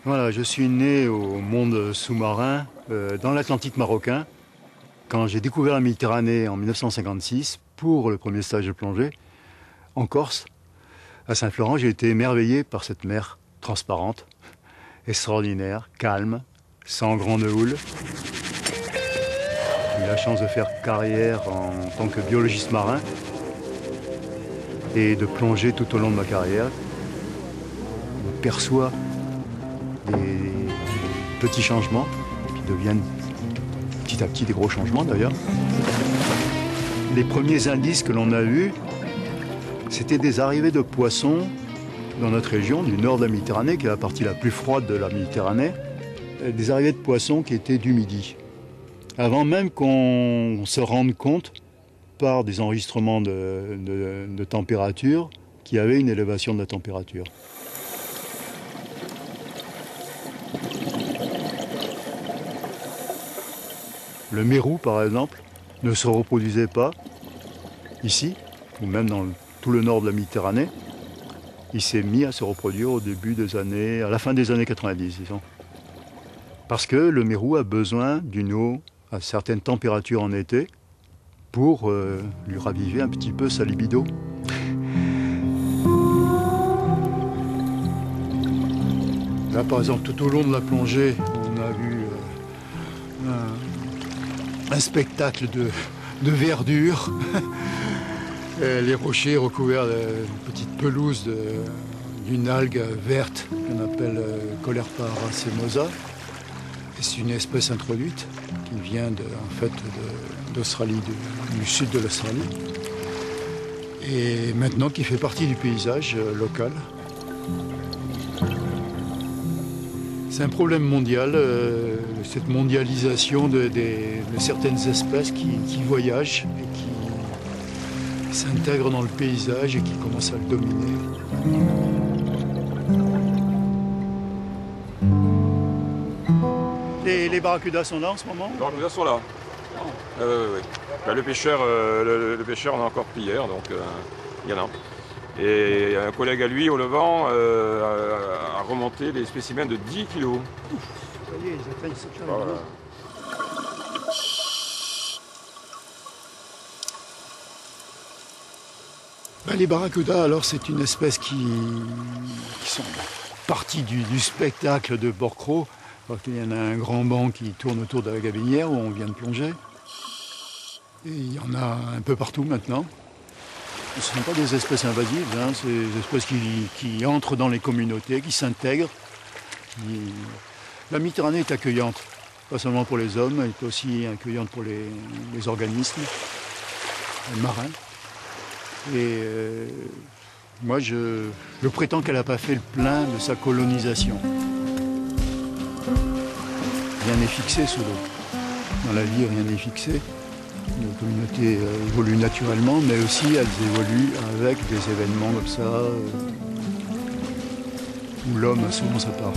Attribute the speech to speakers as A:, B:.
A: Voilà, je suis né au monde sous-marin, dans l'Atlantique marocain. Quand j'ai découvert la Méditerranée en 1956, pour le premier stage de plongée, en Corse, à Saint-Florent, j'ai été émerveillé par cette mer transparente, extraordinaire, calme, sans grande houle. J'ai eu la chance de faire carrière en tant que biologiste marin et de plonger tout au long de ma carrière. On perçoit des petits changements qui deviennent petit à petit des gros changements d'ailleurs. Les premiers indices que l'on a eus, c'était des arrivées de poissons dans notre région du nord de la Méditerranée, qui est la partie la plus froide de la Méditerranée, des arrivées de poissons qui étaient du Midi. Avant même qu'on se rende compte, par des enregistrements de température, qu'il y avait une élévation de la température. Le mérou, par exemple, ne se reproduisait pas ici, ou même dans tout le nord de la Méditerranée. Il s'est mis à se reproduire au début des années, à la fin des années 90, disons. Parce que le mérou a besoin d'une eau à certaines températures en été pour lui raviver un petit peu sa libido. Là, par exemple, tout au long de la plongée, on a vu un spectacle de verdure. Les rochers recouverts d'une petite pelouse d'une algue verte qu'on appelle Colerpa racemosa. C'est une espèce introduite qui vient d'Australie, du sud de l'Australie. Et maintenant qui fait partie du paysage local. C'est un problème mondial, cette mondialisation de certaines espèces qui voyagent et qui s'intègrent dans le paysage et qui commencent à le dominer. Les barracudas sont là en ce moment?
B: Les barracudas sont là. Oui. Ben, le pêcheur, on a encore pris hier, donc il y en a. Et un collègue à lui, au Levant, a remonté des spécimens de 10 kilos.
A: Ça y est, ils atteignent cette chose.
B: Voilà.
A: Ben, les barracudas, alors, c'est une espèce qui sont partie du spectacle de Borcro. Il y en a un grand banc qui tourne autour de la Gabinière où on vient de plonger. Et il y en a un peu partout maintenant. Ce ne sont pas des espèces invasives, hein, c'est des espèces qui entrent dans les communautés, qui s'intègrent. La Méditerranée est accueillante, pas seulement pour les hommes, elle est aussi accueillante pour les organismes marins. Et moi, je prétends qu'elle n'a pas fait le plein de sa colonisation. Rien n'est fixé sous l'eau. Dans la vie, rien n'est fixé. Les communautés évoluent naturellement, mais aussi elles évoluent avec des événements comme ça, où l'homme a souvent sa part.